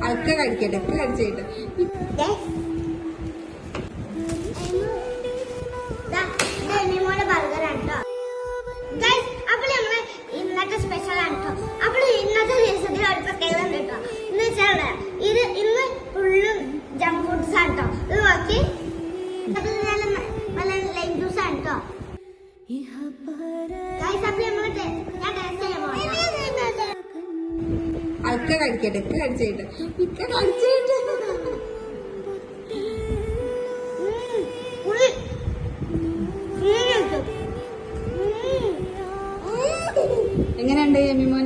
അതൊക്കെ കഴിക്കട്ടെ, ഒക്കെ കഴിച്ചേട്ടെ. ഇന്നത്തെ സ്പെഷ്യൽ ആണ് കേട്ടോ. അപ്പോൾ ഇന്നത്തെ ദിവസത്തിൽ ഒരു പ്രത്യേകത ഉണ്ട് കേട്ടോ. എന്ന് വെച്ചാൽ ഇന്ന് ഫുള്ളും ജങ്ക് ഫുഡ്സ് ആണ് കേട്ടോ. ഇത് നോക്കി നല്ല ലൈം ജ്യൂസ് ആണ് കേട്ടോ. അതൊക്കെ കഴിക്കട്ടെ, ഒക്കെ കഴിച്ചേട്ടെ, ഒക്കെ കഴിച്ചേട്ടെ. എങ്ങനെയുണ്ട് യമ്മിമോൻ?